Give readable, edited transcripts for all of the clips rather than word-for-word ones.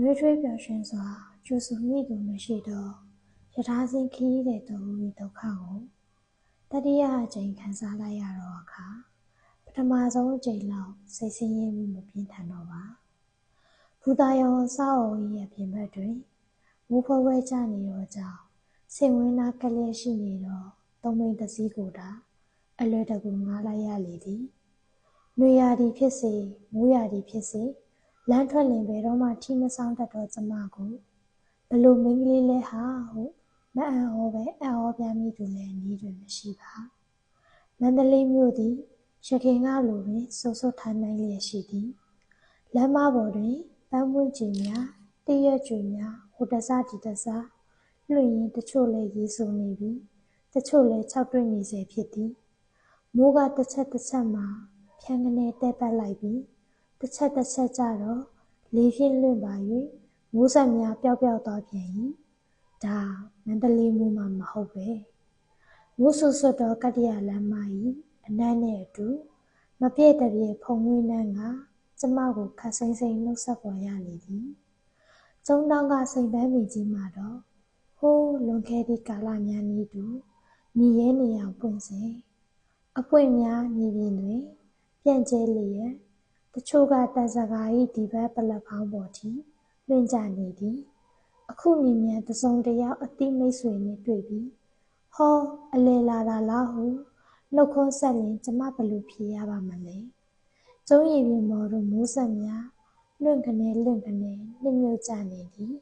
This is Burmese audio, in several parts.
နှွေးထွေးပျော်ရွှင်စွာကြိုဆိုမိသူမရှိတော့ရထားစင်းခရီးတဲ့သူ၏ဒုက္ခကိုတတိယအကြိမ်ခံစားလိုက်ရတော့အခါပထမဆုံးအကြိမ်လောက်စိတ်ဆင်းရဲမှုမပြင်းထန်တော့ပါဘူတာယောစောအုံ၏အပြင်ဘက်တွင်မိုးဖွဲဖွဲကျနေတော့ကြောင့်ဆင်ဝင်းနာကလျက်ရှိနေတော့သုံးမိန်တစ်စီးကိုသာအလွယ်တကူငားလိုက်ရလေသည်နွေရာသီဖြစ်စေမိုးရာသီဖြစ်စေလမ်းထွက်လင်ဘယ်တော့မှထီးမဆောင်တတ်တော့ကျမကိုဘလို့မင်းကလေးလဲဟာဟုမအံ့ဩပဲအံ့ဩပြမိသူလည်းနီးတွင်မရှိပါမန္တလေးမြို့သည်ရခင်ကလိုပင်စိုးစိုးထိုင်းနိုင်လျက်ရှိသည်လမ်းမပေါ်တွင်ပန်းပွင့်ကျင်များတရက်ကျွေများဟိုတစားဒီတစားလွှင့်ရင်တချို့လည်းရေဆိုနေပြီတချို့လည်းခြောက်တွင်းနေစေဖြစ်သည်မိုးကတစ်ချက်တစ်ချက်မှဖြန်းကနေတဲပတ်လိုက်ပြီးတစ်ချက်တစ်ချက်ကြတော့လေဖြင့်လွင့်ပါ၍မိုးဆက်များပျောက်ပျောက်သွားပြန်၏ဒါမန္တလေးမိုးမှမဟုတ်ပဲမိုးဆူဆွတ်သောကတ္တရလမ်းမ၏အနက်နှင့်အတူမပြည့်တပြည့်ဖုံဝင်းနှန်းကကျမကိုခတ်စိမ့်စိမ့်နှုတ်ဆက်ပေါ်ရလေသည်ကျုံတောင်းကစိန်ပန်းပင်ကြီးမှတော့ဟိုးလွန်ခဲ့သည့်ကာလများနည်းတူညီရဲနေအောင်ပွင့်စေအပွင့်များမြေပြင်တွင်ပြန့်ကျဲလျက်တချို့ကတန်စကာ၏ဒီဘက်ပလက်ဖောင်းပေါ်ထိလွင့်ကြနေသည်အခုမြင်မြန်တစ်စုံတစ်ယောက်အတိမိတ်ဆွေနှင့်တွေ့ပြီးဟောအလေလာတာလားဟုနှုတ်ခွန်းဆက်ရင်ကျမဘလို့ဖြေရပါမလဲကျုံးရည်ပြင်ပေါ်သို့မိုးဆက်များလွင့်ကနေနှိမ့်မြုပ်ကြနေသည်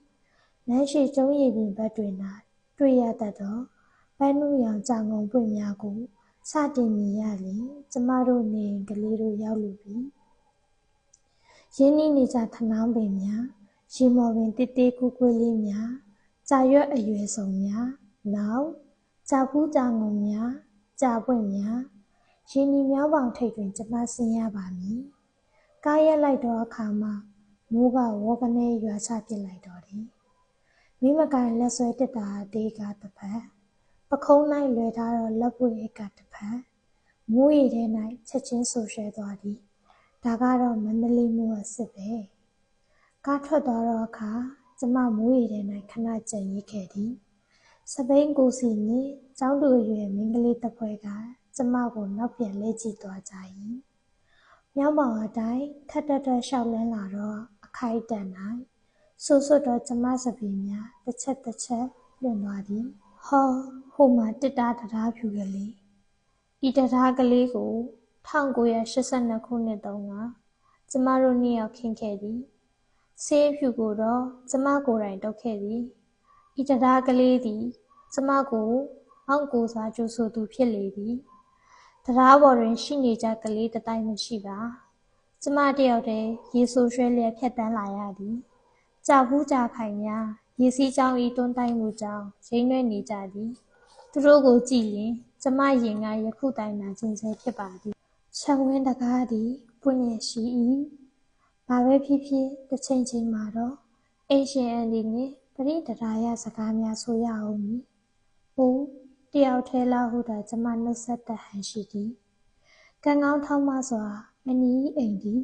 လမ်းရှိကျုံးရည်ပြင်ဘက်တွင်သာတွေ့ရတတ်သောပန်းနုရောင်ကြောင်ငုံပွင့်များကိုစတင်မြင်ရလျင်ကျမတို့နေအိမ်ကလေးတို့ရောက်လူပြီရင်းနှီးနေကြထနောင်းပင်များရေမော်ပင်တေးသေးကူးကွေးလေးများကြာရွက်အရွယ်စုံများနောက်ကြာဖူးကြာငုံများကြာပွင့်များရင်းနှီးမြောင်းပေါင်ထိပ်တွင်ကျမဆင်းရပါမည်ကားရက်လိုက်သောအခါမှမိုးကဝေါကနေရွာချပစ်လိုက်တော်သည်မိမကန်လက်ဆွဲတက်တာတေးကတစ်ဖက်ပခုံး၌လွယ်ထားသောလက်ပွေကတစ်ဖက်မိုးရီထဲ၌ချက်ချင်းဆူဆွဲသွားသည်ဒါကတော့မန္တလေးမိုးအစ်စ်ပဲကားထွက်သွားသောအခါကျမမိုးရီထဲ၌ခဏကြံ့ရစ်ခဲ့သည်စပိန်ကိုစီနှင့်ကျောင်းသူအရွယ်မိန်းကလေးတစ်ဖွဲ့ကကျမကိုနောက်ပြန်လှည့်ကြည့်သွားကြ၏မြောင်းပေါင်အတိုင်းထပ်ထပ်လျှောက်လန်းလာတော့အခိုက်အတန့်၌ဆူဆွတ်သောကျမစပီများတစ်ချက်တစ်ချက်လွင့်သွားသည်ဟောဟိုမှာတစ်တားတရားဖြူကလေးဤတရားကလေးကို1982ခုနှစ်တုန်းကကျမတို့နှစ်ယောက်ခင်းခဲ့သည်ဆေးဖြူကိုတော့ကျမကိုယ်တိုင်တုပ်ခဲ့သည်ဤတရားကလေးသည်ကျမကိုအောင့်ကိုစွာကြိုဆိုသူဖြစ်လေသည်တရားပေါ်တွင်ရှိနေကြကလေးတစ်တိုင်းမရှိပါကျမတယောက်တည်းရေဆိုးရွှဲလျက်ဖြတ်တန်းလာရသည်ကြာဖူးကြာခိုင်များရေစီးကြောင်းဤတွန်းတိုင်းမှုကြောင့်ရိမ့်ရွဲ့နေကြသည်သူတို့ကိုကြည့်ရင်ကျမရင်ကယခုတိုင်နာကျင်ဆဲဖြစ်ပါသည်ချက်ဝင်းတကားသည်ပွင့်လျက်ရှိ၏ဘာပဲဖြစ်ဖြစ်တစ်ချိန်ချိန်မှာတော့အိမ်ရှင်အန်ဒီနှင့်ပရိဒရာယစကားများဆိုရအောင်မည်။အိုးတယောက်ထဲလောက်ဟုသာကျမနှုတ်ဆက်တတ်ဟန်ရှိသည်။ကံကောင်းထောက်မစွာအနီးအိမ်သည်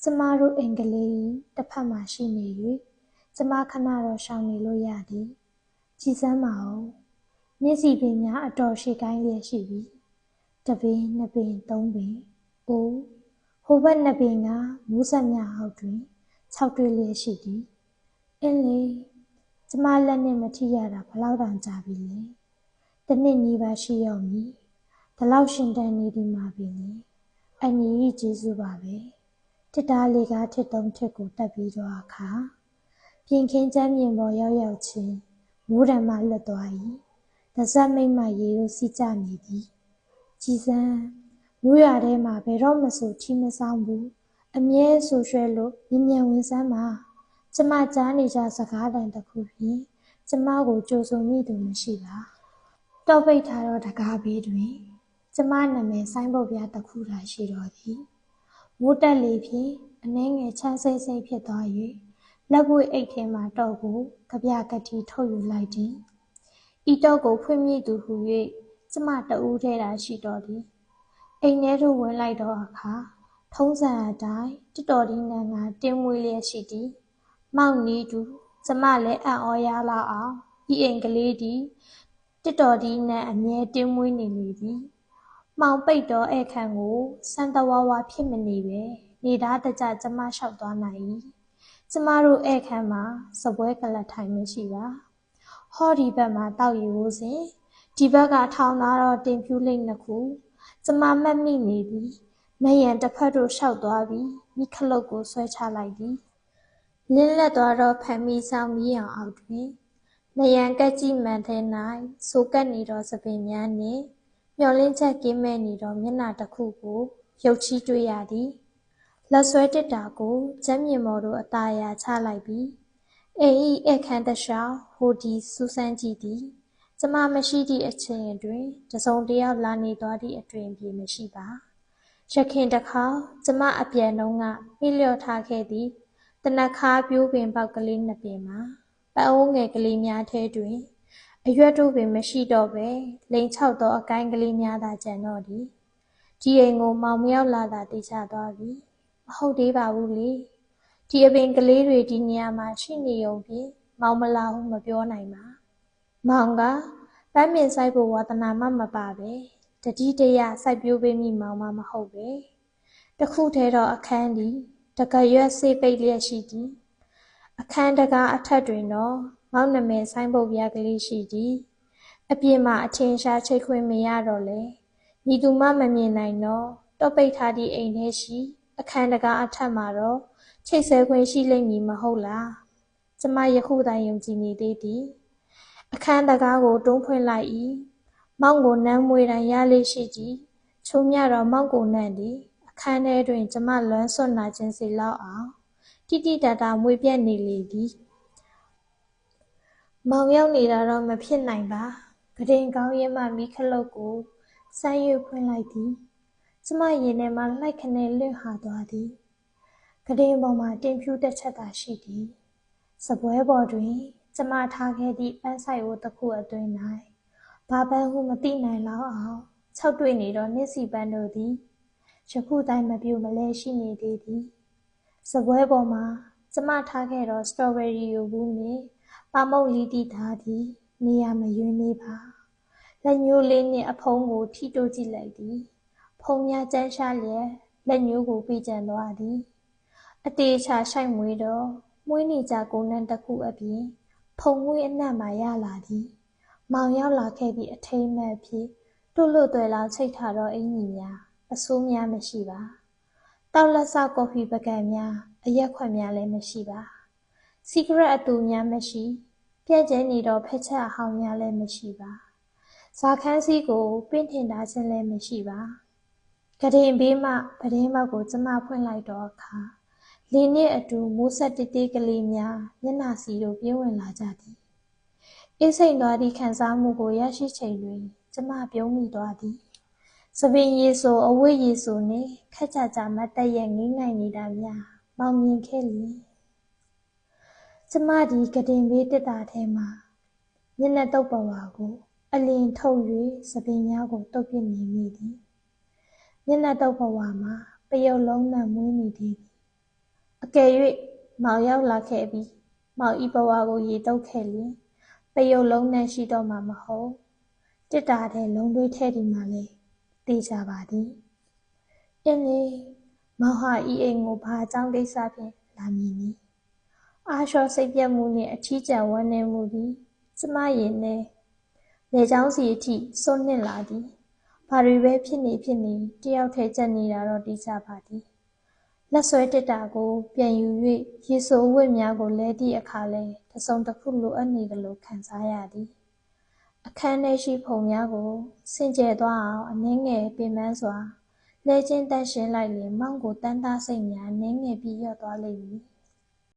ကျမတို့အိမ်ကလေးတစ်ဖက်မှရှိနေ၍ကျမခဏတော့ရှောင်နေလို့ရသည်။ကြည်စမ်းပါဦး။မျက်စိပင်များအတော်ရှည်ကိုင်းလျက်ရှိပြီ။တစ်ပင်နှစ်ပင်သုံးပင်အိုးဟိုဘက်နှစ်ပင်ကမိုးဆက်များအောက်တွင်ခြောက်တွေးလျက်ရှိသည်အင်းလေကျမလက်နဲ့မထိရတာဘလောက်တောင်ကြာပြီလဲတစ်နှစ်နီးပါးရှိရောက်မည်ဒီလောက်ရှင်တန်နေဒီမှာပင်လေအညီကြီးကျေးဇူးပါပဲတစ်တားလေးကထစ်တုံးထစ်ကိုတက်ပြီးတော့အခါပြင်ခင်းချမ်းမြင်ပေါ်ရောက်ချင်းမိုးတံမှလွတ်သွား၏ဒဇက်မိတ်မှရေတို့စီးကြနေသည်ကြည်စမ်းမိုးရွာထဲမှာဘယ်တော့မဆိုထီးမဆောင်ဘူးအမြဲဆူရွှဲလို့မြန်ဝင်စမ်းပါကျမကြားနေကြစကားတန်တစ်ခုဖြင့်ကျမကိုကြိုဆိုမိသူမရှိပါတော့ပိတ်ထားသောတကားဘေးတွင်ကျမနာမည်ဆိုင်းပုတ်ပြားတစ်ခုသာရှိတော်သည်မိုးတက်လေဖြင့်အနှဲငယ်ချမ်းစိမ့်စိမ့်ဖြစ်သွား၍လက်ပွေအိတ်ထဲမှတော့ကိုကပြကတိထုတ်ယူလိုက်သည်ဤတော့ကိုဖွင့်မိသူဟု၍ကျမတဦးထဲသာရှိတော်သည်အိမ်ထဲသို့ဝင်လိုက်သောအခါထုံးစံအတိုင်းတော်တော်ဒီနန်းကတင်းမွေးလျက်ရှိသည် မောင်နီတူကျမလည်းအံ့ဩရလောက်အောင်ဤအိမ်ကလေးဒီတစ်တော်ဒီနဲ့အမြဲတင်းမွေးနေလေသည်မောင်ပိတ်တော်ဧခန့်ကိုစံတဝါဝါဖြစ်မနေပဲနေသားတကြကျမလျှောက်သွားနိုင်၏ကျမတို့ဧခန့်မှာစပွဲကလတ်ထိုင်မရှိပါဟောဒီဘက်မှာတောက်ယူစဉ်ဒီဘက်ကထောင်သားတော့တင်ဖြူလိမ့်နှစ်ခုကျမမှတ်မိနေသည်မယံတစ်ဖက်တို့လျှောက်သွားပြီးမိခလုတ်ကိုဆွဲချလိုက်သည်လင်းလက်သွားတော့ဖန်မီဆောင်မီးအောင်အောက်တွင်နယံကက်ကြီးမှန်ထဲ၌ဆိုကပ်နေသောသပင်များနှင့်မျောလင်းချက်ကင်းမဲ့နေသောမျက်နှာတစ်ခုကိုရုပ်ချီးတွေ့ရသည်လက်ဆွဲတစ်တာကိုကျမ်းမြေမော်တို့အသာယာချလိုက်ပြီးအိမ်ဤဧခန့်တလျှောက်ဟိုဒီစူးစမ်းကြည့်သည်ကျမမရှိသည့်အချိန်အတွင်းတစုံတစ်ယောက်လာနေသွားသည့်အတွင်ပြေမရှိပါရခင်တစ်ခါကျမအပြန်တုန်းကမိလျော့ထားခဲ့သည်တနခါပြိုးပင်ပေါက်ကလေးနှစ်ပင်မှာပအိုးငယ်ကလေးများထဲတွင်အရွက်တို့ပင်မရှိတော့ပဲလိန်ချောက်သောအကိုင်းကလေးများသာကျန်တော့သည်ဒီအိမ်ကိုမောင်မရောက်လာတာသိချသွားပြီမဟုတ်သေးပါဘူးလေဒီအပင်ကလေးတွေဒီနေရာမှာရှိနေုံဖြင့်မောင်မလာဟုမပြောနိုင်ပါမောင်ကပန်းပင်ဆိုင်ဖို့ဝါသနာမှမပါပဲတတိတရစိုက်ပျိုးပေးမိမောင်မမဟုတ်ပဲတခုတည်းတော့အခန်းသည်တကရွက်ဆေးပိတ်လျက်ရှိသည်အခန်းတကားအထက်တွင်တော့မောင်နမဲဆိုင်ပုတ်ပြားကလေးရှိသည်အပြင်မှာအထင်ရှားချိတ်ခွင်းမရတော့လေညီသူမမမြင်နိုင်တော့တော့ပိတ်ထားသည့်အိမ်ထဲရှိအခန်းတကားအထက်မှာတော့ချိတ်ဆဲခွင့်ရှိလိမ့်မည်မဟုတ်လားကျမယခုတိုင်ယုံကြည်နေသေးသည်အခန်းတကားကိုတွန်းဖွင့်လိုက်၏မောင်ကိုနမ်းမွေတိုင်ရလေးရှိသည်ချုံမြတော့မောင်ကိုနမ်းသည်အခန်းထဲတွင်ကျမလွမ်းဆွနာခြင်းစီလောက်အောင်တိတိတတာမွေပြက်နေလေသည်မောင်ရောက်နေတာတော့မဖြစ်နိုင်ပါကတင်ကောင်းရင်မှမိခလုတ်ကိုဆိုင်းရွဖွင့်လိုက်သည်ကျမရင်ထဲမှာလှိုက်ခနဲလွင့်ဟာသွားသည်ကတင်ပေါ်မှာတင်ဖြူတစ်ချက်သာရှိသည်စပွဲပေါ်တွင်ကျမထားခဲ့သည့်ပန်းဆိုင်အိုးတစ်ခုအတွင်း၌ဘာပန်းဟုမသိနိုင်လောက်အောင်၆တွေ့နေသောနှင်းစီပန်းတို့သည်ယခုတိုင်မပြိုမလဲရှိနေသေးသည်စပွဲပေါ်မှာကျမထားခဲ့သောစတော်ဘယ်ရီယိုဘူးနှင့်ပါမုတ်လီတီသားသည်နေရာမရွေးနေပါလက်ညှိုးလေးနှင့်အဖုံးကိုထိတိုးကြည့်လိုက်သည်ဖုံးများကျန်းရှားလျက်လက်ညှိုးကိုပြေးကျန်သွားသည်အတေချာရှိုက်မွေးတော့မွေးနေကြကိုနှံတစ်ခုအပြင်ဖုံငွေအနှံ့မှရလာသည်မောင်ရောက်လာခဲ့သည့်အထိမ်းအမှတ်ဖြစ်တို့လွတ်သွဲလောင်ချိတ်ထားသောအင်ကြီးများအဆိုးများမရှိပါတောက်လက်စကော်ဖီပကံများအရက်ခွက်များလည်းမရှိပါစီဂရက်အတူများမရှိပြည့်ကျဲနေသောဖက်ချက်အဟောင်းများလည်းမရှိပါဇာခန်းစည်းကိုပင့်ထင်ထားခြင်းလည်းမရှိပါကတင်ဘေးမှပတင်းပေါက်ကိုကျမဖွင့်လိုက်တော့အခါလေနှင့်အတူမိုးဆက်တေးတေးကလေးများမျက်နှာစီတို့ပြေးဝင်လာကြသည်အေးစိမ်သွားသည့်ခံစားမှုကိုရရှိချိန်တွင်ကျမပြုံးမိသွားသည်စပင်ရေဆိုအဝတ်ရေဆိုနှင့်ခက်ကြကြမတ်တက်ရဲ့ငိမ့်နိုင်နေတာများမောင်မြင်ခဲ့လျင်ကျမဒီကတင်ဘေးတစ်တာထဲမှာမျက်နှာတုပ်ပဝါကိုအလင်းထုတ်၍စပင်များကိုတုပ်ပြနေမိသည်မျက်နှာတုပ်ပဝါမှာပယုတ်လုံးနှံမွေးနေသည်အကယ်၍မောင်ရောက်လာခဲ့ပြီးမောင်ဤပဝါကိုရေတုပ်ခဲ့လျင်ပယုတ်လုံးနှံရှိတော့မှာမဟုတ်တစ်တာထဲလုံးတွေးထဲဒီမှာလေသိကြပါသည်အင်းလေမောင်ဟာဤအိမ်ကိုဘာအကြောင်းကိစ္စဖြင့်လာမည်နည်းအာလျှော့စိတ်ပြတ်မှုနှင့်အထီးကျန်ဝမ်းနည်းမှုသည်ကျမရင်ထဲလေချောင်းစီအထိစွန့်နှစ်လာသည်ဘာတွေပဲဖြစ်နေတယောက်ထဲကြက်နေတာတော့သိကြပါသည်လက်ဆွဲတစ်တာကိုပြန်ယူ၍ရေဆိုအဝတ်များကိုလဲသည့်အခါလဲတစ်စုံတစ်ခုလိုအပ်နေသလိုခံစားရသည်အခန်းထဲရှိဖုံများကိုစင်ကြယ်သွားအောင်အနှဲငယ်ပင်ပန်းစွာလဲချင်းတန့်ရှင်းလိုက်လျင်မောင်ကိုတန်းသားစိတ်များအနှဲငယ်ပြီးလျော့သွားလိမ့်မည်